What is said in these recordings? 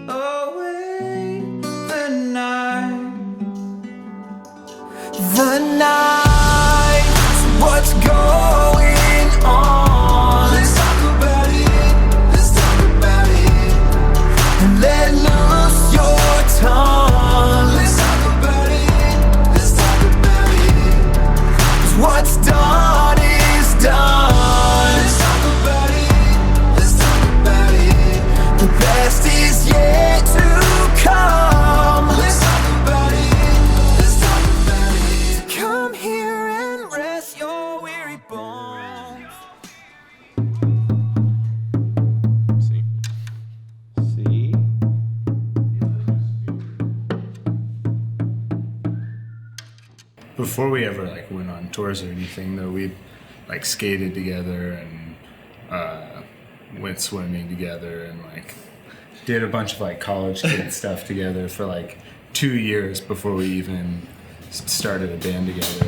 away the night. The night, what's going on? Let's talk about it, let's talk about it. And let loose your tongue. Let's talk about it, let's talk about it. 'Cause what's done is done. Let's talk about it, let's talk about it. The best is yet to come. Let's talk about it, let's talk about it. Come here and rest your weary bones. See? Before we ever like went on tours or anything, though, we like skated together and went swimming together and like did a bunch of like college kid stuff together for like 2 years before we even started a band together.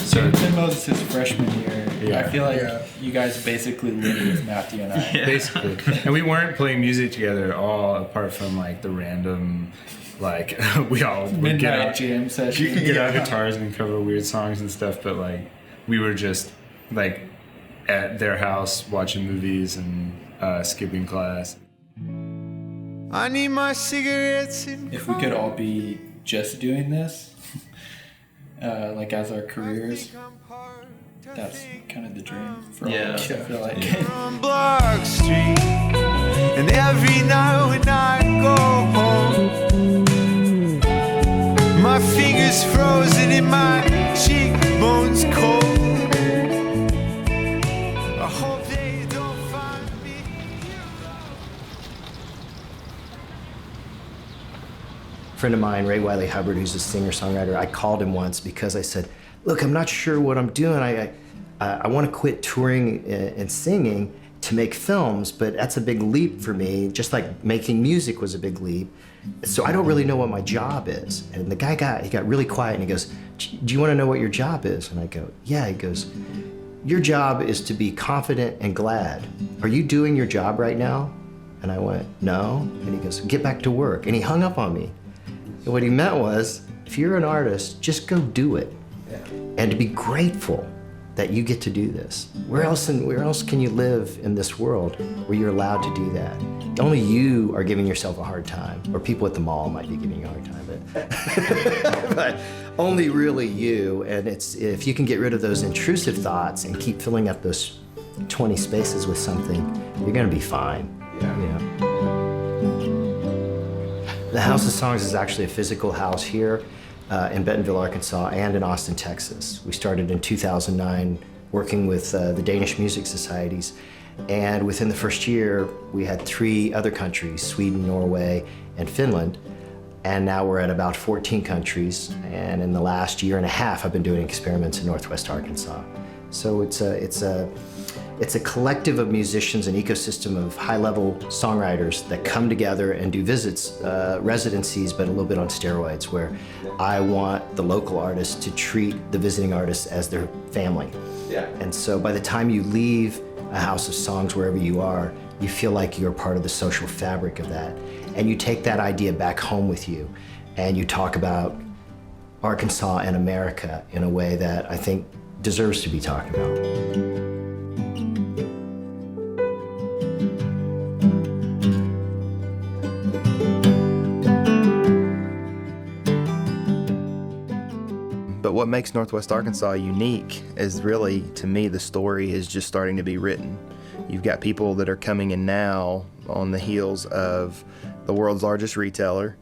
So in Moses' freshman year, Yeah. I feel like you guys basically lived with Matthew and I. Basically. And we weren't playing music together at all, apart from like the random, like we all would get Midnight out, jam session. you could get out guitars and cover weird songs and stuff, but like we were just like at their house watching movies and skipping class. I need my cigarettes and If we could all be just doing this, like as our careers, that's kind of the dream for all of us, I feel like. on Block Street. And every night when I go home, my fingers frozen in my cheekbones cold. I hope they don't find me. A friend of mine, Ray Wiley Hubbard, who's a singer-songwriter, I called him once because I said, look, I'm not sure what I'm doing. I want to quit touring and singing to make films, but that's a big leap for me, just like making music was a big leap. So I don't really know what my job is. And the guy got really quiet and he goes, do you want to know what your job is? And I go, yeah. He goes, your job is to be confident and glad. Are you doing your job right now? And I went, no. And he goes, get back to work. And he hung up on me. And what he meant was, if you're an artist, just go do it. And to be grateful that you get to do this. Where else can you live in this world where you're allowed to do that? Only you are giving yourself a hard time, or people at the mall might be giving you a hard time, but only really you. And if you can get rid of those intrusive thoughts and keep filling up those 20 spaces with something, you're gonna be fine. Yeah. The House of Songs is actually a physical house here in Bentonville, Arkansas, and in Austin, Texas. We started in 2009 working with the Danish music societies, and within the first year, we had 3 other countries, Sweden, Norway, and Finland, and now we're at about 14 countries, and in the last year and a half, I've been doing experiments in Northwest Arkansas. So it's a collective of musicians, an ecosystem of high-level songwriters that come together and do visits, residencies, but a little bit on steroids, where I want the local artists to treat the visiting artists as their family. Yeah. And so by the time you leave a House of Songs, wherever you are, you feel like you're part of the social fabric of that. And you take that idea back home with you, and you talk about Arkansas and America in a way that I think deserves to be talked about. But what makes Northwest Arkansas unique is really, to me, the story is just starting to be written. You've got people that are coming in now on the heels of the world's largest retailer,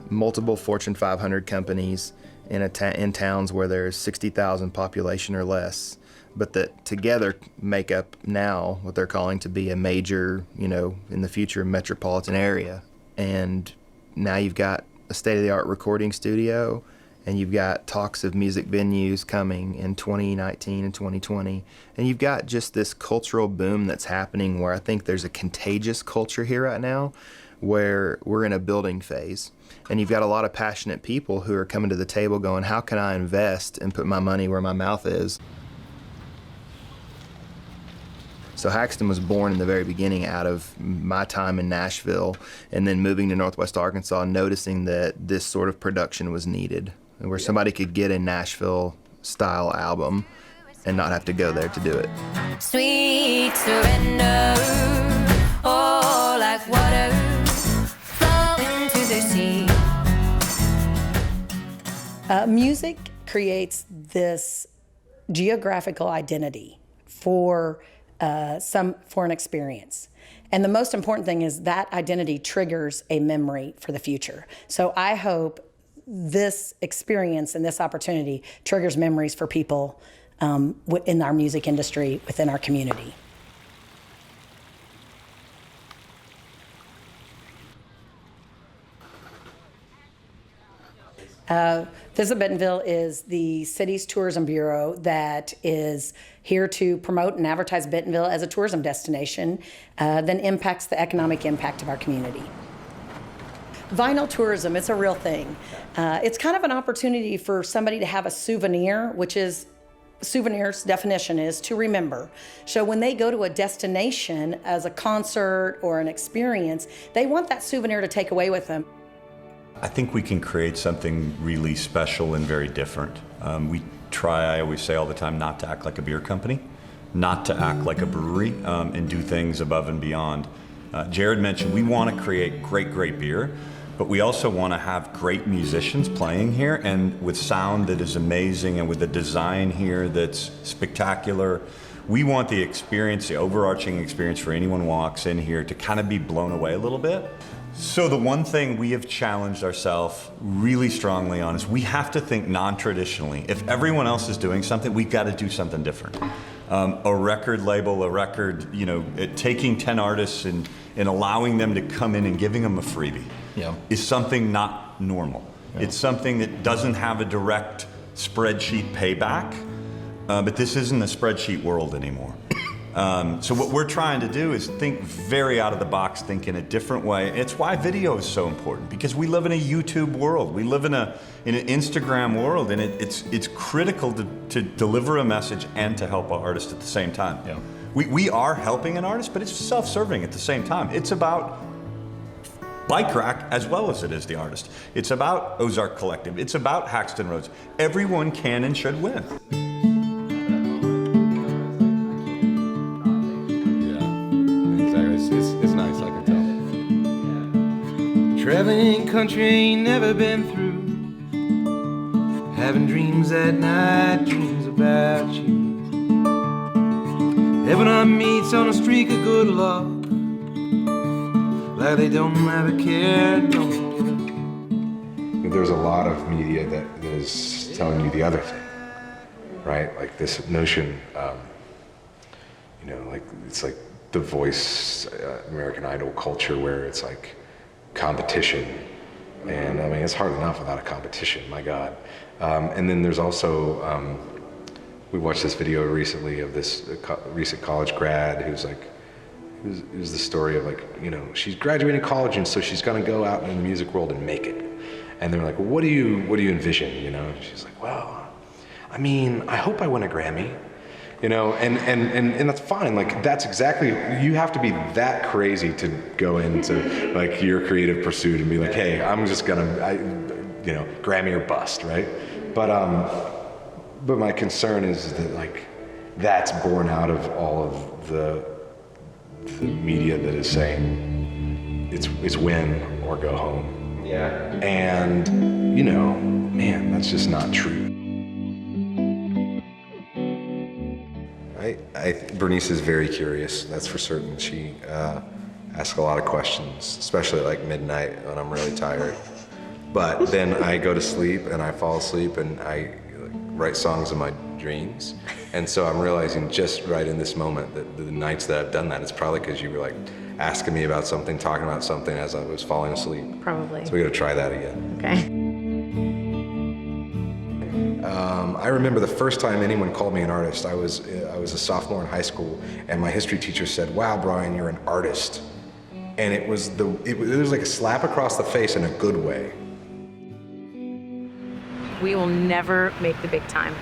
multiple Fortune 500 companies in towns where there's 60,000 population or less, but that together make up now what they're calling to be a major, in the future, metropolitan area. And now you've got a state-of-the-art recording studio, and you've got talks of music venues coming in 2019 and 2020. And you've got just this cultural boom that's happening where I think there's a contagious culture here right now where we're in a building phase. And you've got a lot of passionate people who are coming to the table going, how can I invest and put my money where my mouth is? So Haxton was born in the very beginning out of my time in Nashville and then moving to Northwest Arkansas and noticing that this sort of production was needed, where somebody could get a Nashville-style album and not have to go there to do it. Sweet surrender, oh, like water flowing to the sea. Music creates this geographical identity for an experience. And the most important thing is that identity triggers a memory for the future. So I hope this experience and this opportunity triggers memories for people in our music industry, within our community. Visit Bentonville is the city's tourism bureau that is here to promote and advertise Bentonville as a tourism destination that impacts the economic impact of our community. Vinyl tourism, it's a real thing. It's kind of an opportunity for somebody to have a souvenir, which is, souvenir's definition is to remember. So when they go to a destination as a concert or an experience, they want that souvenir to take away with them. I think we can create something really special and very different. We try, I always say all the time, not to act like a beer company, not to act like a brewery, and do things above and beyond. Jerad mentioned we want to create great beer, but we also want to have great musicians playing here, and with sound that is amazing and with a design here that's spectacular. We want the experience, the overarching experience for anyone who walks in here to kind of be blown away a little bit. So the one thing we have challenged ourselves really strongly on is we have to think non-traditionally. If everyone else is doing something, we've got to do something different. A record label, taking 10 artists and allowing them to come in and giving them a freebie is something not normal. Yeah. It's something that doesn't have a direct spreadsheet payback, but this isn't a spreadsheet world anymore. So what we're trying to do is think very out of the box, think in a different way. It's why video is so important, because we live in a YouTube world. We live in an Instagram world, and it's critical to deliver a message and to help an artist at the same time. Yeah. We are helping an artist, but it's self-serving at the same time. It's about Bike Rack as well as it is the artist. It's about Ozark Collective. It's about Haxton Roads. Everyone can and should win. It's nice, I can tell. Traveling country ain't never been through. Having dreams at night, dreams about you. Heaven I meets on a streak of good luck. Like they don't have a care, no. There's a lot of media that is telling you the other thing, right? Like this notion, it's like The Voice, American Idol culture, where it's like competition. And I mean, it's hard enough without a competition, my God. And then there's also, we watched this video recently of this recent college grad who's like, it was the story of like, she's graduating college and so she's gonna go out in the music world and make it. And they're like, well, what do you envision, And she's like, well, I mean, I hope I win a Grammy. And that's fine. Like, that's exactly, you have to be that crazy to go into like your creative pursuit and be like, hey, I'm just gonna, Grammy or bust, right? But my concern is that like, that's born out of all of the media that is saying it's win or go home. Yeah. And, man, that's just not true. Bernice is very curious, that's for certain. She asks a lot of questions, especially at like midnight when I'm really tired. But then I go to sleep and I fall asleep and I write songs in my dreams. And so I'm realizing just right in this moment that the nights that I've done that, it's probably because you were like asking me about something, talking about something as I was falling asleep. Probably. So we gotta try that again. Okay. I remember the first time anyone called me an artist. I was a sophomore in high school, and my history teacher said, "Wow, Brian, you're an artist." And it was like a slap across the face in a good way. We will never make the big time.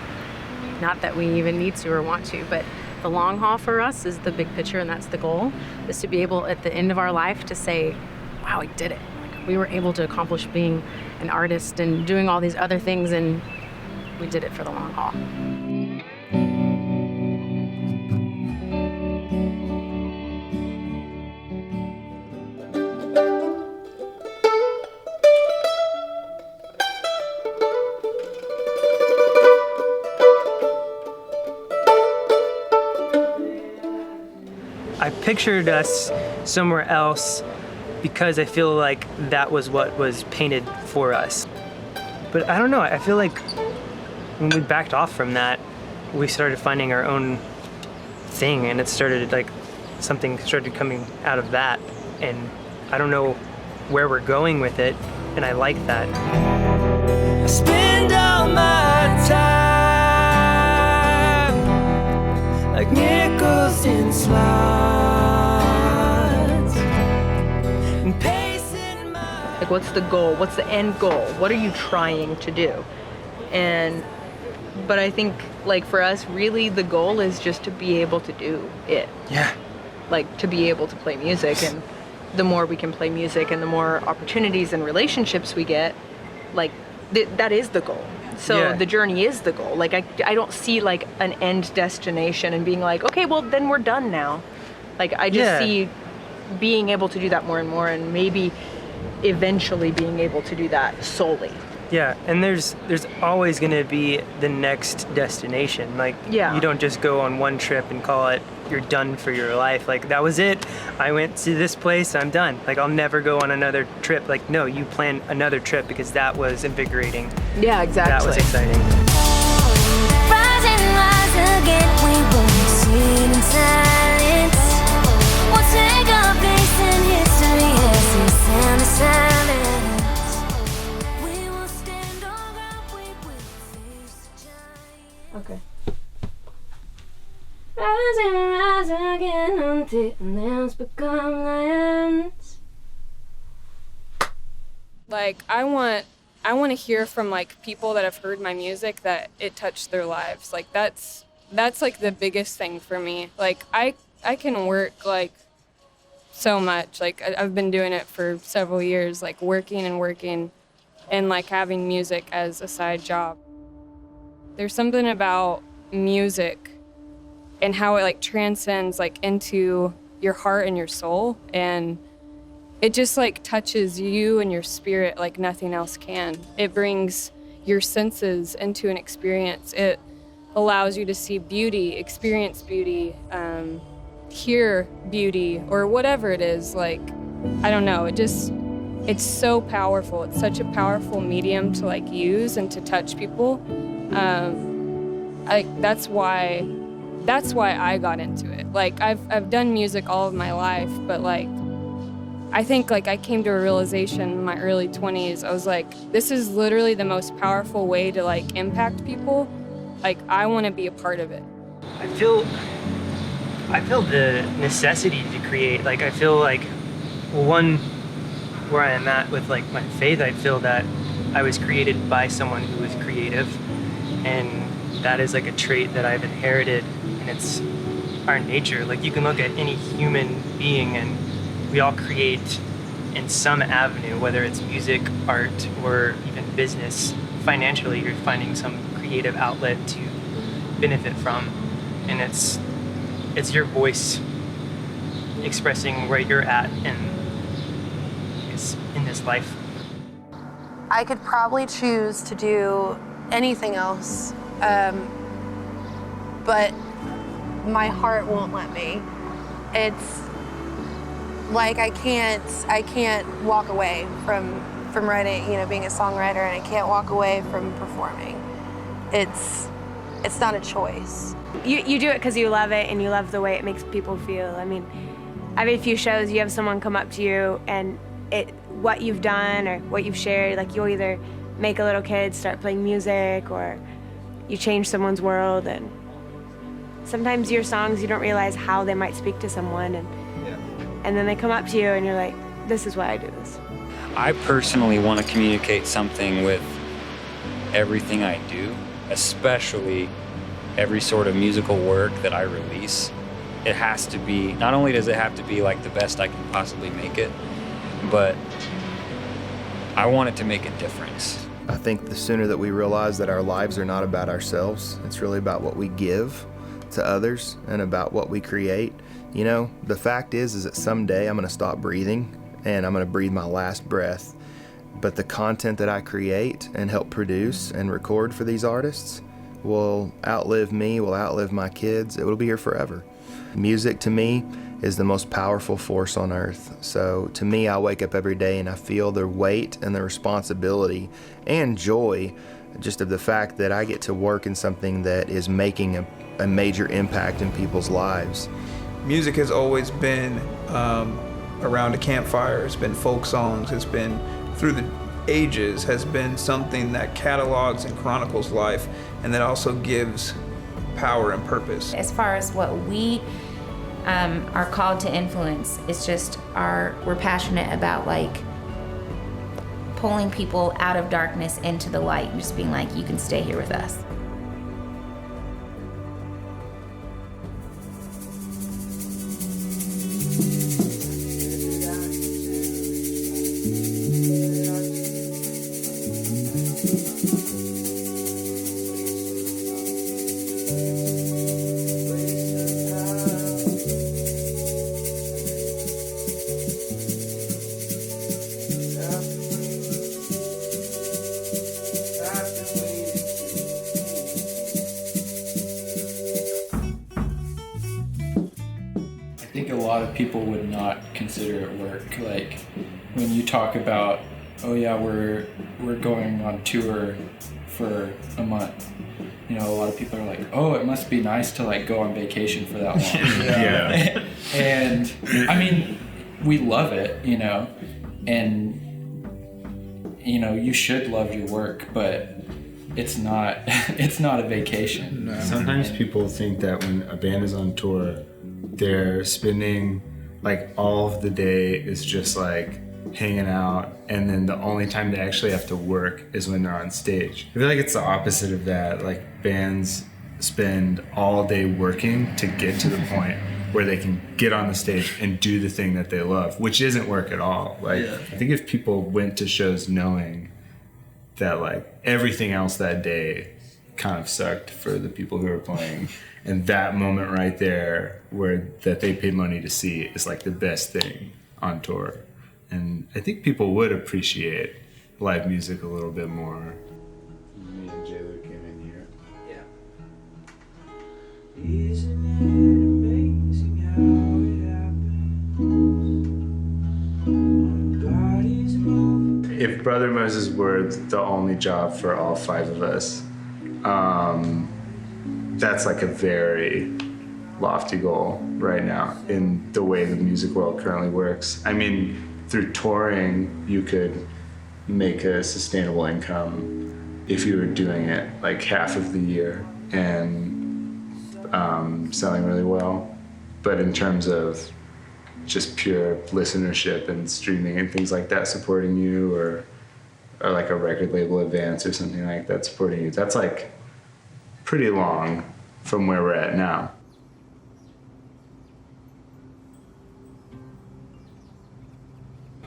Not that we even need to or want to, but the long haul for us is the big picture, and that's the goal, is to be able at the end of our life to say, wow, we did it. Like, we were able to accomplish being an artist and doing all these other things, and we did it for the long haul. I pictured us somewhere else because I feel like that was what was painted for us. But I don't know, I feel like when we backed off from that, we started finding our own thing, and it started like something started coming out of that, and I don't know where we're going with it, and I like that. I spend all my time like nickels in slots and pacing my... Like, what's the goal? What's the end goal? What are you trying to do? But I think, like, for us, really the goal is just to be able to do it. Yeah. Like, to be able to play music, and the more we can play music and the more opportunities and relationships we get, like, that is the goal. So Yeah. the journey is the goal. Like, I don't see, like, an end destination and being like, okay, well, then we're done now. Like, I just see being able to do that more and more, and maybe eventually being able to do that solely. Yeah, and there's always gonna be the next destination. Like, you don't just go on one trip and call it, you're done for your life. Like, that was it. I went to this place, I'm done. Like, I'll never go on another trip. Like, no, you plan another trip because that was invigorating. Yeah, exactly. That was exciting. Rise and rise again, we won't sit in silence. We'll take our place in history as we sound the silence. We will stand on our way with face giant. Okay. Rise and rise again until nails become lions. Like, I want to hear from, like, people that have heard my music that it touched their lives. Like, that's like the biggest thing for me. Like, I can work, like, so much. Like, I've been doing it for several years, like, working and, like, having music as a side job. There's something about music and how it, like, transcends, like, into your heart and your soul, and it just, like, touches you and your spirit like nothing else can. It brings your senses into an experience. It allows you to see beauty, experience beauty, hear beauty, or whatever it is. Like, I don't know, it's so powerful. It's such a powerful medium to, like, use and to touch people. That's why I got into it. Like, I've done music all of my life, but, like, I think, like, I came to a realization in my early 20s. I was like, this is literally the most powerful way to, like, impact people. Like, I want to be a part of it. I feel the necessity to create. Like, I feel like, one, where I am at with, like, my faith, I feel that I was created by someone who was creative, and that is, like, a trait that I've inherited, and it's our nature. Like, you can look at any human being, and we all create in some avenue, whether it's music, art, or even business. Financially, you're finding some creative outlet to benefit from, and it's your voice expressing where you're at in this life. I could probably choose to do anything else, but my heart won't let me. It's like I can't walk away from writing, you know, being a songwriter, and I can't walk away from performing. It's not a choice. You do it because you love it and you love the way it makes people feel. I mean, I've had a few shows, you have someone come up to you and what you've done or what you've shared, like, you'll either make a little kid start playing music or you change someone's world, and sometimes your songs, you don't realize how they might speak to someone, and then they come up to you and you're like, this is why I do this. I personally want to communicate something with everything I do, especially every sort of musical work that I release, it has to be, not only does it have to be like the best I can possibly make it, but I want it to make a difference. I think the sooner that we realize that our lives are not about ourselves, it's really about what we give to others and about what we create. You know, the fact is that someday I'm going to stop breathing and I'm going to breathe my last breath. But the content that I create and help produce and record for these artists will outlive me, will outlive my kids. It will be here forever. Music to me is the most powerful force on earth. So to me, I wake up every day and I feel the weight and the responsibility and joy just of the fact that I get to work in something that is making a major impact in people's lives. Music has always been around a campfire. It's been folk songs. It's been through the ages, has been something that catalogs and chronicles life, and that also gives power and purpose. As far as what we are called to influence, it's just we're passionate about like pulling people out of darkness into the light and just being like, you can stay here with us. I think a lot of people would not consider it work. Like when you talk about, oh yeah, we're going on tour for a month. You know, a lot of people are like, oh, it must be nice to like go on vacation for that long. Yeah. And I mean, we love it, you know, and you know, you should love your work, but it's not a vacation. No. Sometimes people think that when a band is on tour, they're spending like all of the day is just like hanging out, and then the only time they actually have to work is when they're on stage. I feel like it's the opposite of that. Like bands spend all day working to get to the point where they can get on the stage and do the thing that they love, which isn't work at all. Like I think if people went to shows knowing that like everything else that day kind of sucked for the people who are playing, and that moment right there where that they paid money to see is like the best thing on tour. And I think people would appreciate live music a little bit more. Me and Jayla came in here. Yeah. Isn't it amazing how it happens? Bodies move. If Brother Moses were the only job for all five of us, that's like a very lofty goal right now in the way the music world currently works. I mean, through touring, you could make a sustainable income if you were doing it like half of the year and selling really well. But in terms of just pure listenership and streaming and things like that supporting you, or like a record label advance or something like that supporting you, that's like pretty long from where we're at now.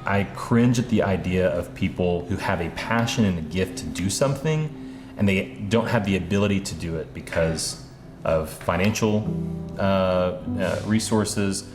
I cringe at the idea of people who have a passion and a gift to do something and they don't have the ability to do it because of financial resources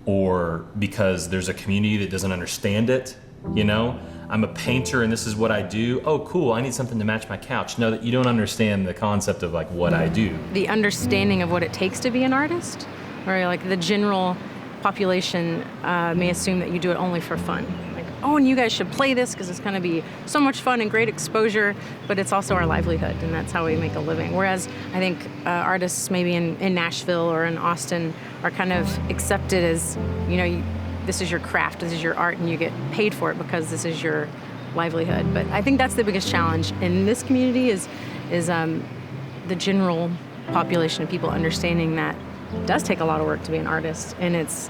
or because there's a community that doesn't understand it, you know? I'm a painter and this is what I do. Oh, cool, I need something to match my couch. No, that you don't understand the concept of like what I do. The understanding of what it takes to be an artist, or like the general population may assume that you do it only for fun. Like, oh, and you guys should play this because it's going to be so much fun and great exposure, but it's also our livelihood, and that's how we make a living. Whereas I think artists maybe in Nashville or in Austin are kind of accepted as, you know, this is your craft, this is your art, and you get paid for it because this is your livelihood. But I think that's the biggest challenge in this community is the general population of people understanding that it does take a lot of work to be an artist, and it's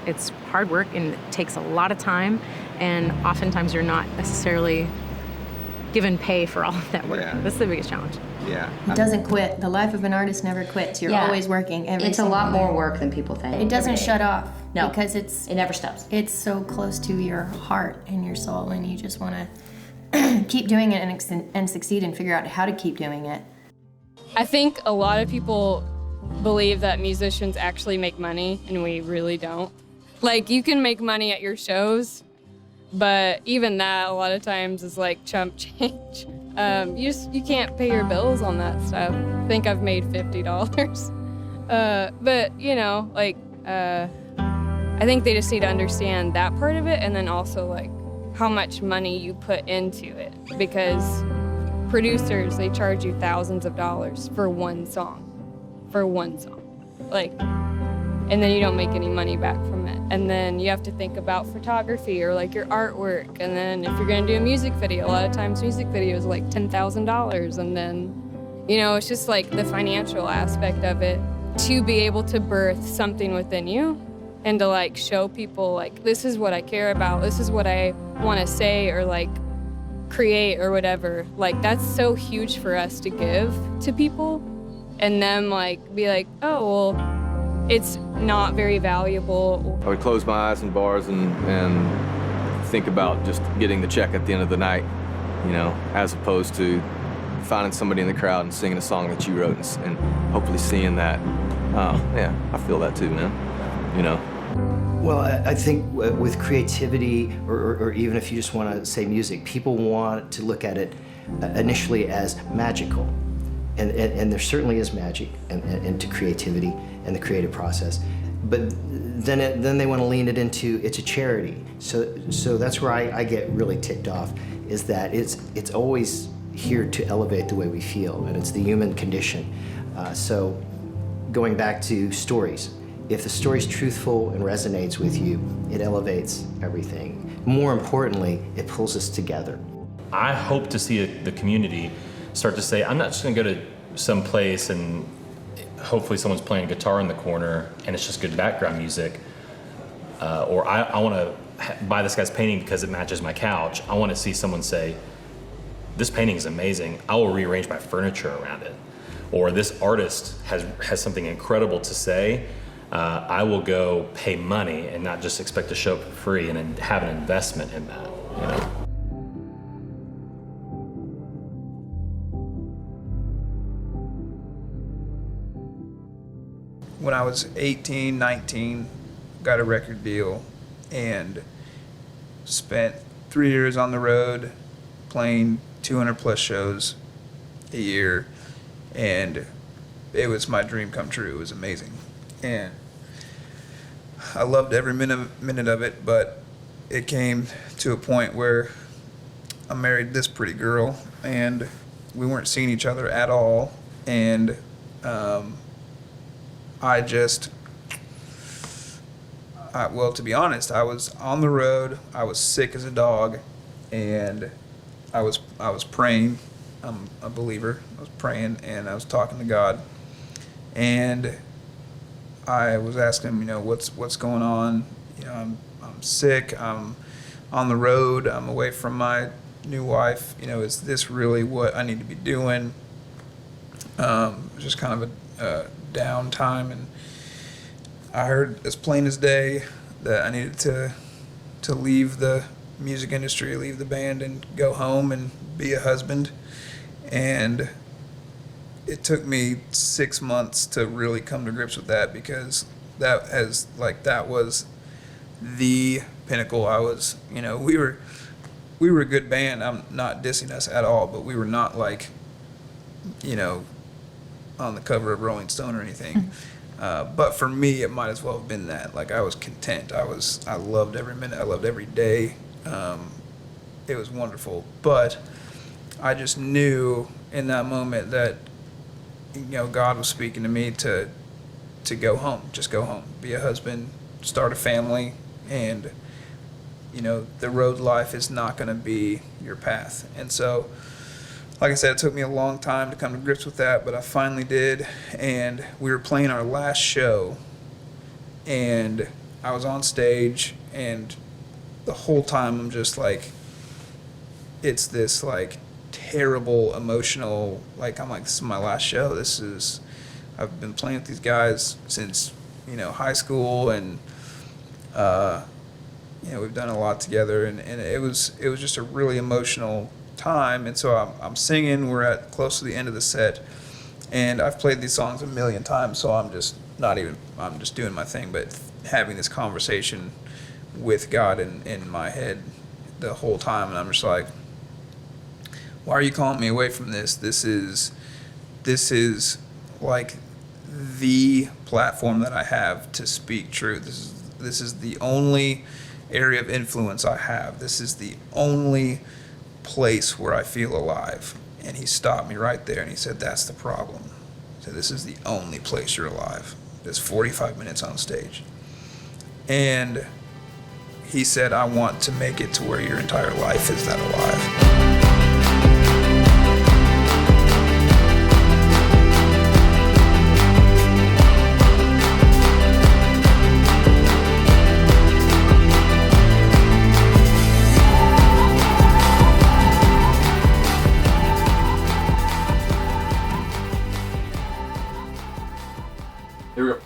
hard work and it takes a lot of time, and oftentimes you're not necessarily given pay for all of that work. Yeah. That's the biggest challenge. Yeah. It doesn't quit. The life of an artist never quits. You're Yeah. always working. It's a lot more work than people think. It doesn't every day. shut off. No. Because it never stops. It's so close to your heart and your soul, and you just want to keep doing it and succeed and figure out how to keep doing it. I think a lot of people believe that musicians actually make money, and we really don't. Like, you can make money at your shows, but even that a lot of times is like chump change. You can't pay your bills on that stuff. I think I've made $50. But you know, like, I think they just need to understand that part of it, and then also like how much money you put into it, because producers, they charge you thousands of dollars for one song, like, and then you don't make any money back from it. And then you have to think about photography or like your artwork. And then if you're gonna do a music video, a lot of times music videos are like $10,000. And then, you know, it's just like the financial aspect of it, to be able to birth something within you and to like show people like, this is what I care about, this is what I wanna say or like create or whatever. Like, that's so huge for us to give to people, and them like be like, oh, well, it's not very valuable. I would close my eyes in bars and think about just getting the check at the end of the night, you know, as opposed to finding somebody in the crowd and singing a song that you wrote and hopefully seeing that. Yeah, I feel that too, man, you know. Well, I think with creativity, or even if you just want to say music, people want to look at it initially as magical. And there certainly is magic into creativity and the creative process. But then they want to lean it into, it's a charity. So that's where I get really ticked off, is that it's always here to elevate the way we feel, and it's the human condition. So going back to stories, if the story's truthful and resonates with you, it elevates everything. More importantly, it pulls us together. I hope to see the community start to say, I'm not just gonna go to some place and hopefully someone's playing a guitar in the corner and it's just good background music, or I wanna buy this guy's painting because it matches my couch. I wanna see someone say, this painting is amazing, I will rearrange my furniture around it. Or this artist has something incredible to say, I will go pay money and not just expect to show up for free and have an investment in that, you know? When I was 18, 19, got a record deal and spent 3 years on the road playing 200 plus shows a year, and it was my dream come true. It was amazing, and I loved every minute of it, but it came to a point where I married this pretty girl and we weren't seeing each other at all, and well, to be honest, I was on the road, I was sick as a dog, and I was praying. I'm a believer. I was praying and I was talking to God, and I was asking him, you know, what's going on? You know, I'm sick. I'm on the road. I'm away from my new wife. You know, is this really what I need to be doing? It was just kind of a down time, and I heard as plain as day that I needed to leave the music industry, leave the band, and go home and be a husband. And it took me 6 months to really come to grips with that, because that was the pinnacle. I was, you know, we were a good band. I'm not dissing us at all, but we were not like, you know, on the cover of Rolling Stone or anything. But for me, it might as well have been that. Like, I was content. I loved every minute. I loved every day. It was wonderful. But I just knew in that moment that, you know, God was speaking to me to go home. Just go home. Be a husband. Start a family. And, you know, the road life is not going to be your path. And so, like I said, it took me a long time to come to grips with that, but I finally did. And we were playing our last show, and I was on stage, and the whole time I'm just like, it's this like terrible emotional, like, I'm like, this is my last show. I've been playing with these guys since, high school, and, we've done a lot together, and it was just a really emotional time. And so I'm singing, we're at close to the end of the set, and I've played these songs a million times, so I'm just doing my thing, but having this conversation with God in my head the whole time, and I'm just like, why are you calling me away from this? This is like the platform that I have to speak truth. This is the only area of influence I have. This is the only place where I feel alive. And he stopped me right there and he said, that's the problem. He said, this is the only place you're alive. There's 45 minutes on stage. And he said, I want to make it to where your entire life is that alive. Here we go.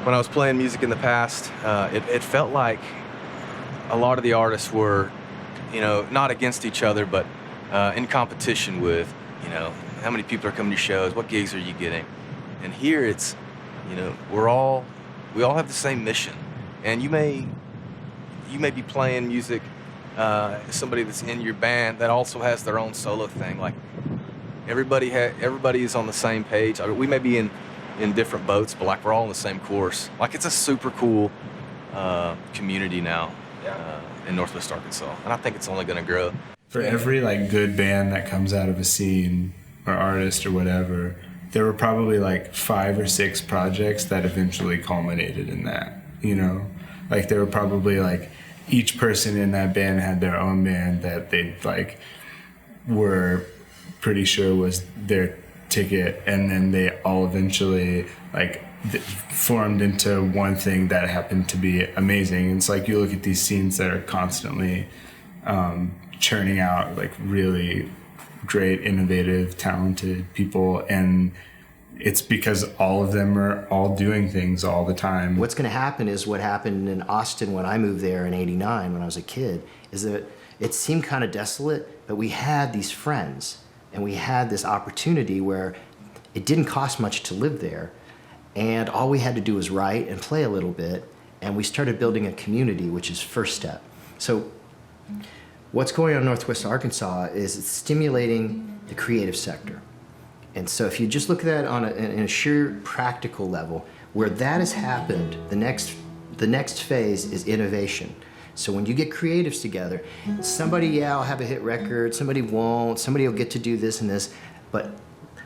When I was playing music in the past, it felt like a lot of the artists were, not against each other, but in competition with, how many people are coming to shows, what gigs are you getting? And here it's, we all have the same mission. And you may be playing music, somebody that's in your band that also has their own solo thing. Like everybody is on the same page. I mean, we may be in different boats, but like we're all on the same course. Like it's a super cool community now in Northwest Arkansas, and I think it's only going to grow. For every like good band that comes out of a scene or artist or whatever, there were probably like 5 or 6 projects that eventually culminated in that. Like there were probably like each person in that band had their own band that they like were pretty sure was their ticket, and then they all eventually like formed into one thing that happened to be amazing. It's like you look at these scenes that are constantly churning out like really great, innovative, talented people, and it's because all of them are all doing things all the time. What's going to happen is what happened in Austin when I moved there in '89 when I was a kid, is that it seemed kind of desolate, but we had these friends and we had this opportunity where it didn't cost much to live there, and all we had to do was write and play a little bit, and we started building a community, which is first step. So what's going on in Northwest Arkansas is it's stimulating the creative sector. And so if you just look at that in a sheer practical level, where that has happened, the next phase is innovation. So when you get creatives together, somebody, will have a hit record, somebody won't, somebody will get to do this and this, but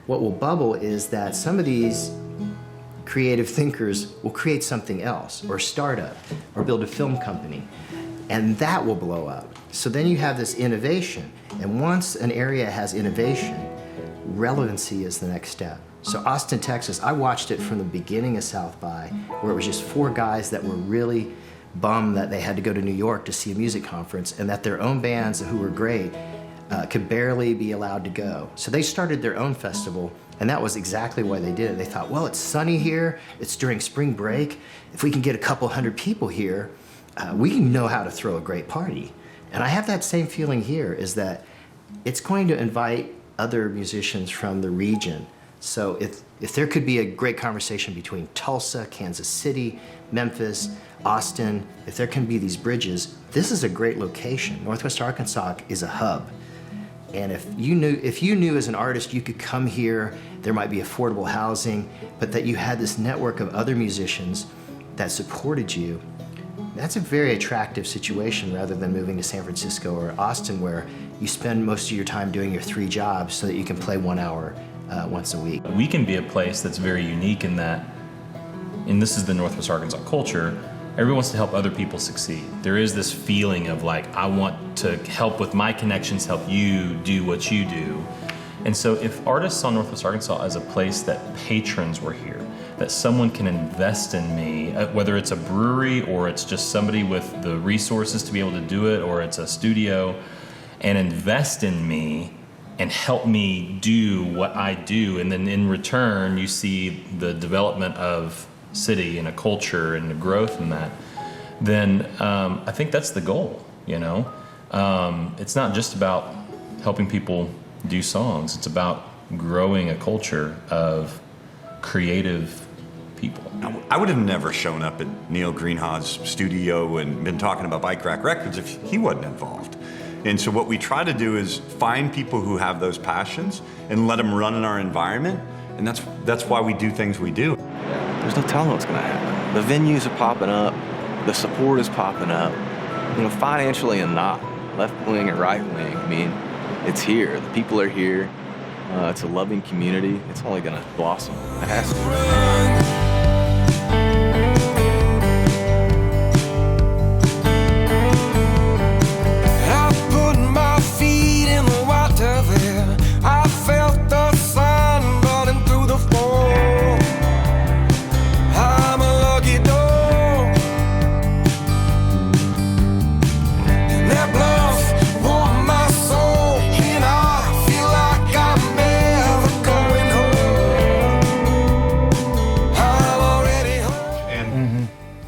what will bubble is that some of these creative thinkers will create something else, or start up, or build a film company, and that will blow up. So then you have this innovation, and once an area has innovation, relevancy is the next step. So Austin, Texas, I watched it from the beginning of South by, where it was just 4 guys that were really bummed that they had to go to New York to see a music conference, and that their own bands who were great could barely be allowed to go. So they started their own festival, and that was exactly why they did it. They thought, well, it's sunny here, it's during spring break, if we can get a couple hundred people here, we know how to throw a great party. And I have that same feeling here, is that it's going to invite other musicians from the region. So if there could be a great conversation between Tulsa, Kansas City, Memphis, Austin, if there can be these bridges, this is a great location. Northwest Arkansas is a hub. And if you knew as an artist you could come here, there might be affordable housing, but that you had this network of other musicians that supported you, that's a very attractive situation, rather than moving to San Francisco or Austin, where you spend most of your time doing your 3 jobs so that you can play 1 hour once a week. We can be a place that's very unique in that, and this is the Northwest Arkansas culture, everyone wants to help other people succeed. There is this feeling of like, I want to help with my connections, help you do what you do. And so if artists saw Northwest Arkansas as a place that patrons were here, that someone can invest in me, whether it's a brewery or it's just somebody with the resources to be able to do it, or it's a studio, and invest in me and help me do what I do, and then in return you see the development of city and a culture and the growth in that, then I think that's the goal, you know? It's not just about helping people do songs, it's about growing a culture of creative people. I would have never shown up at Neil Greenhaw's studio and been talking about Bike Rack Records if he wasn't involved. And so what we try to do is find people who have those passions and let them run in our environment, and that's why we do things we do. There's no telling what's going to happen. The venues are popping up, the support is popping up, you know, financially and not, left wing or right wing. I mean, it's here. The people are here. It's a loving community. It's only going to blossom. It has to.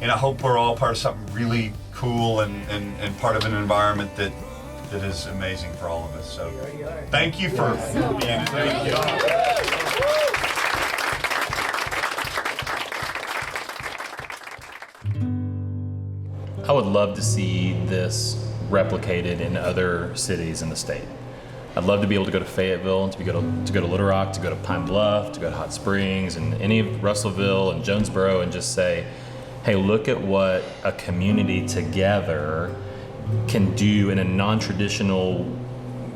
I hope we're all part of something really cool and part of an environment that is amazing for all of us. So thank you for being here. Thank you. I would love to see this replicated in other cities in the state. I'd love to be able to go to Fayetteville, to go to Little Rock, to go to Pine Bluff, to go to Hot Springs, and any of Russellville and Jonesboro, and just say, hey, look at what a community together can do in a non-traditional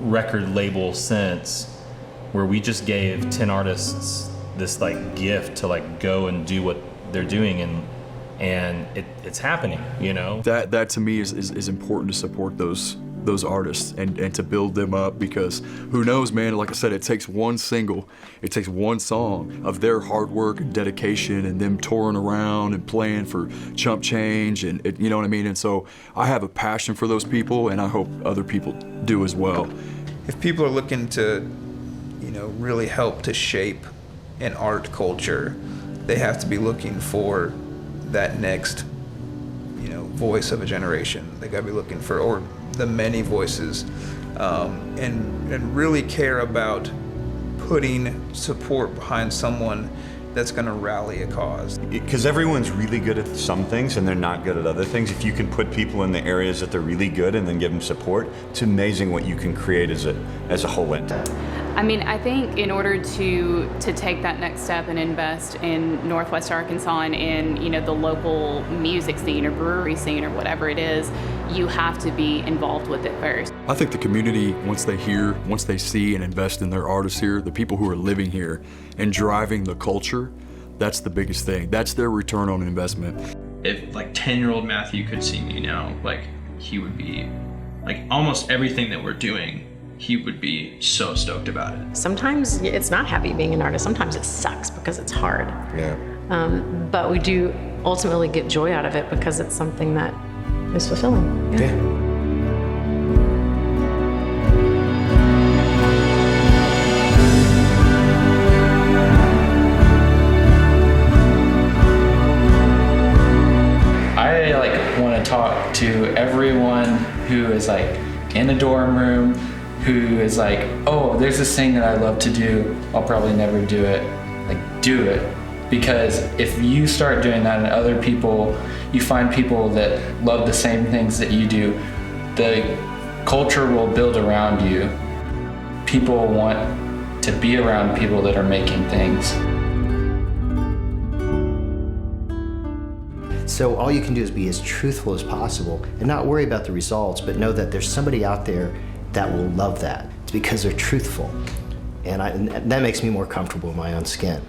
record label sense, where we just gave 10 artists this like gift to like go and do what they're doing, and it's happening, you know? That to me is important, to support those artists and to build them up, because who knows, man, like I said, it takes one single, it takes one song of their hard work and dedication and them touring around and playing for chump change, and you know what I mean? And so I have a passion for those people, and I hope other people do as well. If people are looking to, you know, really help to shape an art culture, they have to be looking for that next, you know, voice of a generation. They gotta be looking for, or the many voices, and really care about putting support behind someone that's going to rally a cause. Because everyone's really good at some things and they're not good at other things. If you can put people in the areas that they're really good and then give them support, it's amazing what you can create as a whole entity. I mean, I think in order to take that next step and invest in Northwest Arkansas and in, you know, the local music scene or brewery scene or whatever it is, you have to be involved with it first. I think the community, once they see and invest in their artists here, the people who are living here and driving the culture, that's the biggest thing. That's their return on investment. If like 10-year-old Matthew could see me now, like he would be, like almost everything that we're doing, he would be so stoked about it. Sometimes it's not happy being an artist. Sometimes it sucks because it's hard. Yeah. But we do ultimately get joy out of it because it's something that is fulfilling. Yeah. I like want to talk to everyone who is like in a dorm room, who is like, oh, there's this thing that I love to do, I'll probably never do it. Like, do it. Because if you start doing that and other people, you find people that love the same things that you do, the culture will build around you. People want to be around people that are making things. So all you can do is be as truthful as possible and not worry about the results, but know that there's somebody out there that will love that. It's because they're truthful. And that makes me more comfortable in my own skin.